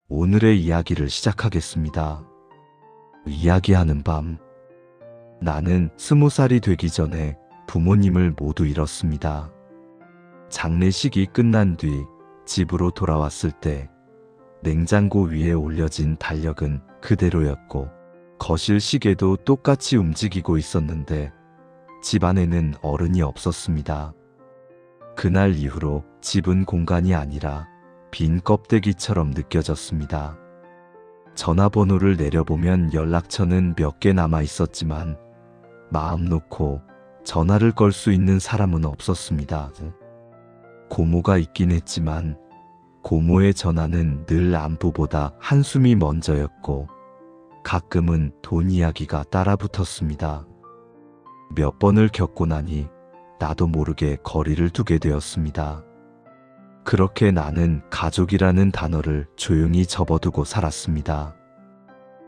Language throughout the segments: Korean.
오늘의 이야기를 시작하겠습니다. 이야기하는 밤. 나는 20살이 되기 전에 부모님을 모두 잃었습니다. 장례식이 끝난 뒤 집으로 돌아왔을 때 냉장고 위에 올려진 달력은 그대로였고 거실 시계도 똑같이 움직이고 있었는데 집 안에는 어른이 없었습니다. 그날 이후로 집은 공간이 아니라 빈 껍데기처럼 느껴졌습니다. 전화번호를 내려보면 연락처는 몇 개 남아 있었지만 마음 놓고 전화를 걸 수 있는 사람은 없었습니다. 고모가 있긴 했지만 고모의 전화는 늘 안부보다 한숨이 먼저였고 가끔은 돈 이야기가 따라붙었습니다. 몇 번을 겪고 나니 나도 모르게 거리를 두게 되었습니다. 그렇게 나는 가족이라는 단어를 조용히 접어두고 살았습니다.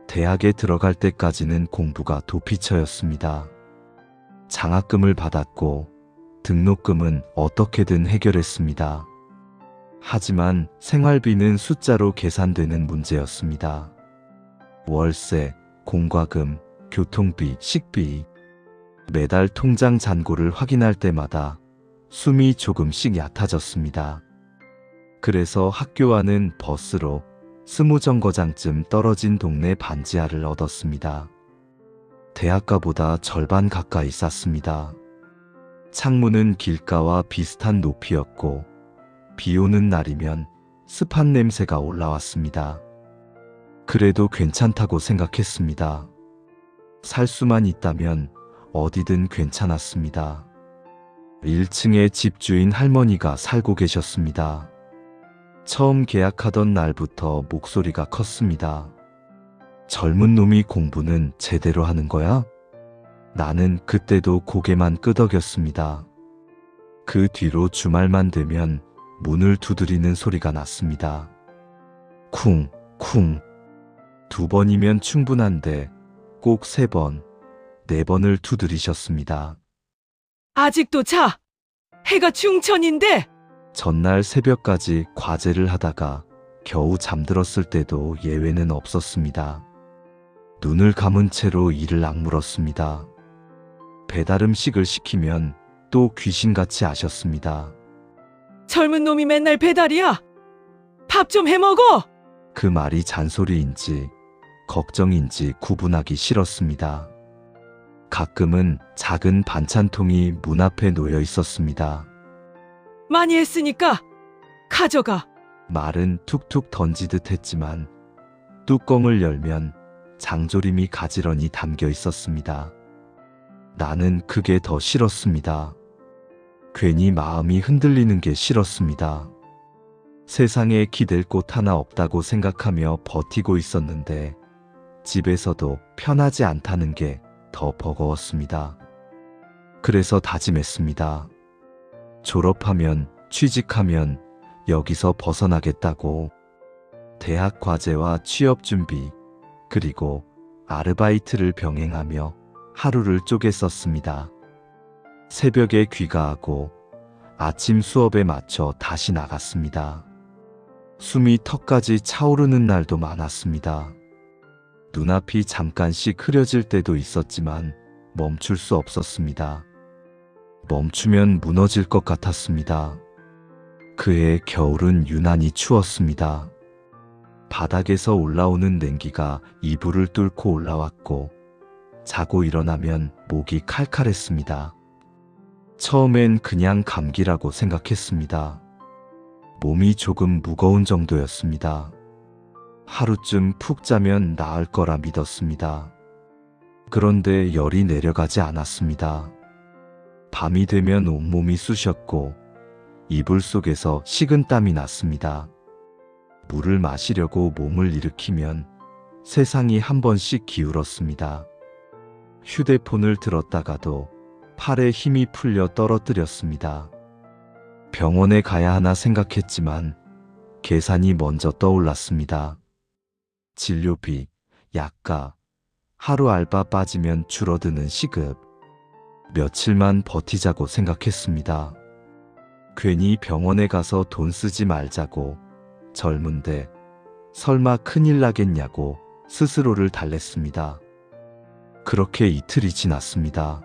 대학에 들어갈 때까지는 공부가 도피처였습니다. 장학금을 받았고 등록금은 어떻게든 해결했습니다. 하지만 생활비는 숫자로 계산되는 문제였습니다. 월세, 공과금, 교통비, 식비. 매달 통장 잔고를 확인할 때마다 숨이 조금씩 얕아졌습니다. 그래서 학교와는 버스로 20정거장쯤 떨어진 동네 반지하를 얻었습니다. 대학가보다 절반 가까이 쌌습니다. 창문은 길가와 비슷한 높이였고 비 오는 날이면 습한 냄새가 올라왔습니다. 그래도 괜찮다고 생각했습니다. 살 수만 있다면 어디든 괜찮았습니다. 1층에 집주인 할머니가 살고 계셨습니다. 처음 계약하던 날부터 목소리가 컸습니다. 젊은 놈이 공부는 제대로 하는 거야? 나는 그때도 고개만 끄덕였습니다. 그 뒤로 주말만 되면 문을 두드리는 소리가 났습니다. 쿵, 쿵. 2번이면 충분한데 꼭 3번, 4번을 두드리셨습니다. 아직도 자! 해가 중천인데! 전날 새벽까지 과제를 하다가 겨우 잠들었을 때도 예외는 없었습니다. 눈을 감은 채로 이를 악물었습니다. 배달 음식을 시키면 또 귀신같이 아셨습니다. 젊은 놈이 맨날 배달이야! 밥 좀 해먹어! 그 말이 잔소리인지 걱정인지 구분하기 싫었습니다. 가끔은 작은 반찬통이 문 앞에 놓여 있었습니다. 많이 했으니까 가져가. 말은 툭툭 던지듯 했지만 뚜껑을 열면 장조림이 가지런히 담겨 있었습니다. 나는 그게 더 싫었습니다. 괜히 마음이 흔들리는 게 싫었습니다. 세상에 기댈 곳 하나 없다고 생각하며 버티고 있었는데 집에서도 편하지 않다는 게 더 버거웠습니다. 그래서 다짐했습니다. 졸업하면, 취직하면 여기서 벗어나겠다고. 대학 과제와 취업 준비, 그리고 아르바이트를 병행하며 하루를 쪼개 썼습니다. 새벽에 귀가하고 아침 수업에 맞춰 다시 나갔습니다. 숨이 턱까지 차오르는 날도 많았습니다. 눈앞이 잠깐씩 흐려질 때도 있었지만 멈출 수 없었습니다. 멈추면 무너질 것 같았습니다. 그해 겨울은 유난히 추웠습니다. 바닥에서 올라오는 냉기가 이불을 뚫고 올라왔고 자고 일어나면 목이 칼칼했습니다. 처음엔 그냥 감기라고 생각했습니다. 몸이 조금 무거운 정도였습니다. 하루쯤 푹 자면 나을 거라 믿었습니다. 그런데 열이 내려가지 않았습니다. 밤이 되면 온몸이 쑤셨고 이불 속에서 식은땀이 났습니다. 물을 마시려고 몸을 일으키면 세상이 한 번씩 기울었습니다. 휴대폰을 들었다가도 팔에 힘이 풀려 떨어뜨렸습니다. 병원에 가야 하나 생각했지만 계산이 먼저 떠올랐습니다. 진료비, 약가, 하루 알바 빠지면 줄어드는 시급. 며칠만 버티자고 생각했습니다. 괜히 병원에 가서 돈 쓰지 말자고 젊은데 설마 큰일 나겠냐고 스스로를 달랬습니다. 그렇게 이틀이 지났습니다.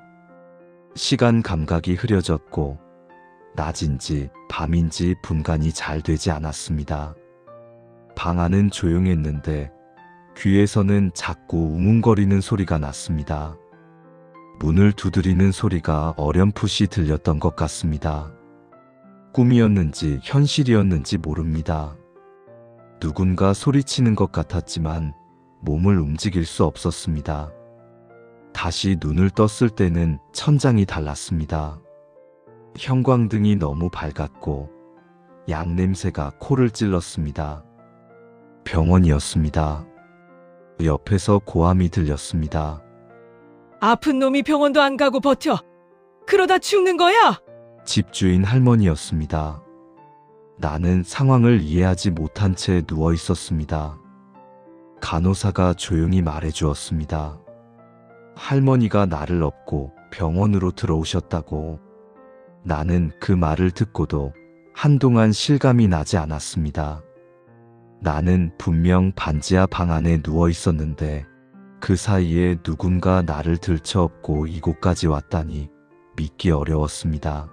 시간 감각이 흐려졌고 낮인지 밤인지 분간이 잘 되지 않았습니다. 방 안은 조용했는데 귀에서는 자꾸 웅웅거리는 소리가 났습니다. 문을 두드리는 소리가 어렴풋이 들렸던 것 같습니다. 꿈이었는지 현실이었는지 모릅니다. 누군가 소리치는 것 같았지만 몸을 움직일 수 없었습니다. 다시 눈을 떴을 때는 천장이 달랐습니다. 형광등이 너무 밝았고 약 냄새가 코를 찔렀습니다. 병원이었습니다. 옆에서 고함이 들렸습니다. 아픈 놈이 병원도 안 가고 버텨. 그러다 죽는 거야. 집주인 할머니였습니다. 나는 상황을 이해하지 못한 채 누워 있었습니다. 간호사가 조용히 말해 주었습니다. 할머니가 나를 업고 병원으로 들어오셨다고. 나는 그 말을 듣고도 한동안 실감이 나지 않았습니다. 나는 분명 반지하 방 안에 누워 있었는데 그 사이에 누군가 나를 들쳐업고 이곳까지 왔다니 믿기 어려웠습니다.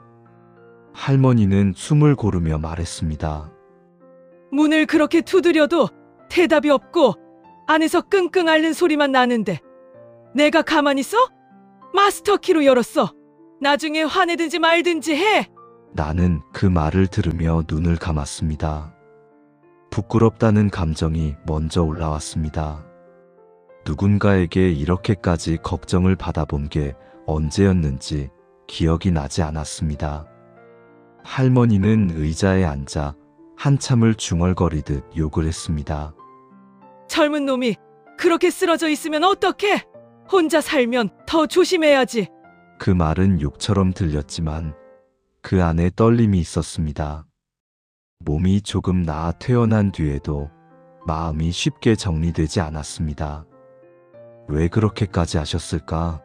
할머니는 숨을 고르며 말했습니다. 문을 그렇게 두드려도 대답이 없고 안에서 끙끙 앓는 소리만 나는데 내가 가만히 있어? 마스터키로 열었어. 나중에 화내든지 말든지 해. 나는 그 말을 들으며 눈을 감았습니다. 부끄럽다는 감정이 먼저 올라왔습니다. 누군가에게 이렇게까지 걱정을 받아본 게 언제였는지 기억이 나지 않았습니다. 할머니는 의자에 앉아 한참을 중얼거리듯 욕을 했습니다. 젊은 놈이 그렇게 쓰러져 있으면 어떡해? 혼자 살면 더 조심해야지. 그 말은 욕처럼 들렸지만 그 안에 떨림이 있었습니다. 몸이 조금 나아 퇴원한 뒤에도 마음이 쉽게 정리되지 않았습니다. 왜 그렇게까지 하셨을까?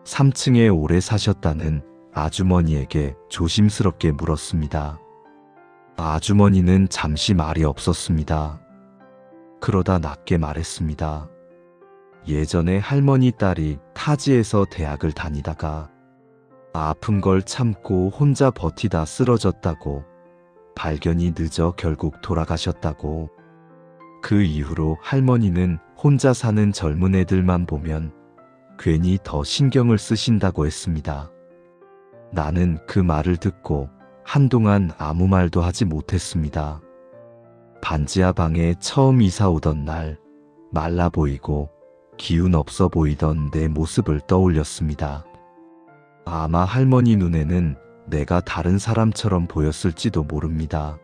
3층에 오래 사셨다는 아주머니에게 조심스럽게 물었습니다. 아주머니는 잠시 말이 없었습니다. 그러다 낮게 말했습니다. 예전에 할머니 딸이 타지에서 대학을 다니다가 아픈 걸 참고 혼자 버티다 쓰러졌다고, 발견이 늦어 결국 돌아가셨다고. 그 이후로 할머니는 혼자 사는 젊은 애들만 보면 괜히 더 신경을 쓰신다고 했습니다. 나는 그 말을 듣고 한동안 아무 말도 하지 못했습니다. 반지하 방에 처음 이사 오던 날 말라 보이고 기운 없어 보이던 내 모습을 떠올렸습니다. 아마 할머니 눈에는 내가 다른 사람처럼 보였을지도 모릅니다.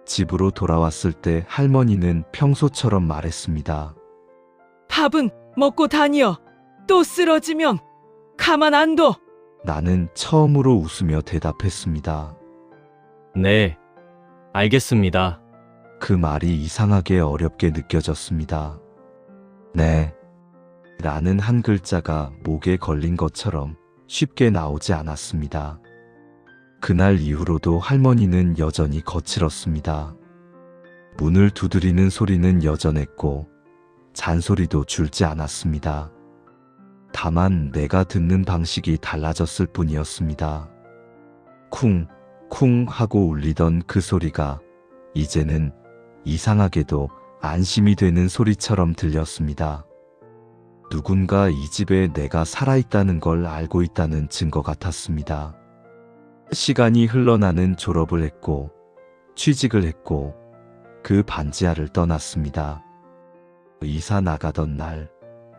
집으로 돌아왔을 때 할머니는 평소처럼 말했습니다. 밥은 먹고 다녀. 또 쓰러지면 가만 안 둬. 나는 처음으로 웃으며 대답했습니다. 네, 알겠습니다. 그 말이 이상하게 어렵게 느껴졌습니다. 네, 라는 한 글자가 목에 걸린 것처럼 쉽게 나오지 않았습니다. 그날 이후로도 할머니는 여전히 거칠었습니다. 문을 두드리는 소리는 여전했고 잔소리도 줄지 않았습니다. 다만 내가 듣는 방식이 달라졌을 뿐이었습니다. 쿵, 쿵 하고 울리던 그 소리가 이제는 이상하게도 안심이 되는 소리처럼 들렸습니다. 누군가 이 집에 내가 살아있다는 걸 알고 있다는 증거 같았습니다. 시간이 흘러 나는 졸업을 했고 취직을 했고 그 반지하를 떠났습니다. 이사 나가던 날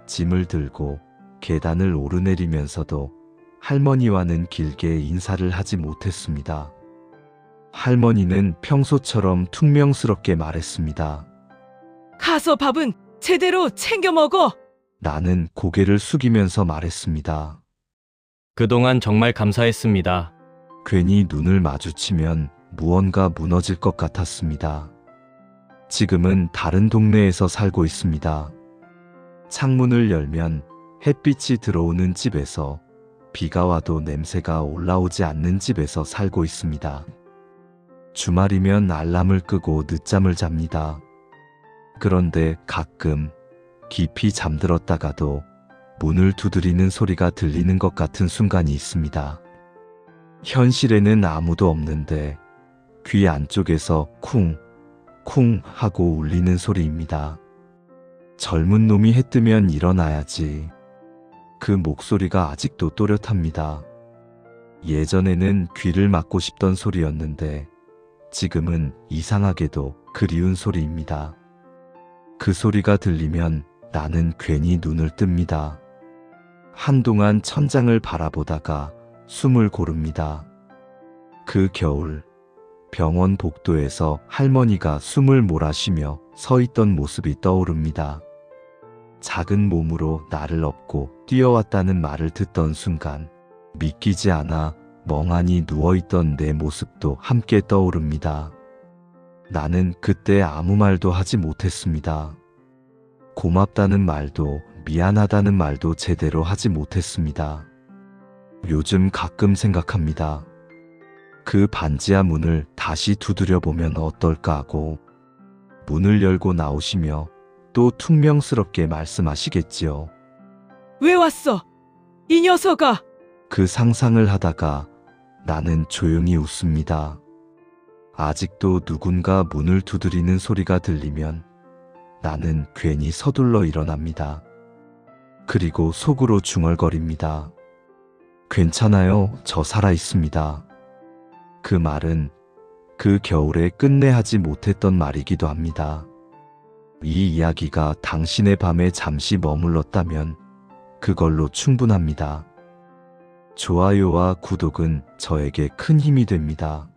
짐을 들고 계단을 오르내리면서도 할머니와는 길게 인사를 하지 못했습니다. 할머니는 평소처럼 퉁명스럽게 말했습니다. 가서 밥은 제대로 챙겨 먹어. 나는 고개를 숙이면서 말했습니다. 그동안 정말 감사했습니다. 괜히 눈을 마주치면 무언가 무너질 것 같았습니다. 지금은 다른 동네에서 살고 있습니다. 창문을 열면 햇빛이 들어오는 집에서, 비가 와도 냄새가 올라오지 않는 집에서 살고 있습니다. 주말이면 알람을 끄고 늦잠을 잡니다. 그런데 가끔 깊이 잠들었다가도 문을 두드리는 소리가 들리는 것 같은 순간이 있습니다. 현실에는 아무도 없는데 귀 안쪽에서 쿵, 쿵 하고 울리는 소리입니다. 젊은 놈이 해 뜨면 일어나야지. 그 목소리가 아직도 또렷합니다. 예전에는 귀를 막고 싶던 소리였는데 지금은 이상하게도 그리운 소리입니다. 그 소리가 들리면 나는 괜히 눈을 뜹니다. 한동안 천장을 바라보다가 숨을 고릅니다. 그 겨울 병원 복도에서 할머니가 숨을 몰아쉬며 서 있던 모습이 떠오릅니다. 작은 몸으로 나를 업고 뛰어왔다는 말을 듣던 순간 믿기지 않아 멍하니 누워있던 내 모습도 함께 떠오릅니다. 나는 그때 아무 말도 하지 못했습니다. 고맙다는 말도 미안하다는 말도 제대로 하지 못했습니다. 요즘 가끔 생각합니다. 그 반지하 문을 다시 두드려 보면 어떨까 하고 문을 열고 나오시며 또 퉁명스럽게 말씀하시겠지요. 왜 왔어? 이 녀석아! 그 상상을 하다가 나는 조용히 웃습니다. 아직도 누군가 문을 두드리는 소리가 들리면 나는 괜히 서둘러 일어납니다. 그리고 속으로 중얼거립니다. 괜찮아요. 저 살아 있습니다. 그 말은 그 겨울에 끝내 하지 못했던 말이기도 합니다. 이 이야기가 당신의 밤에 잠시 머물렀다면 그걸로 충분합니다. 좋아요와 구독은 저에게 큰 힘이 됩니다.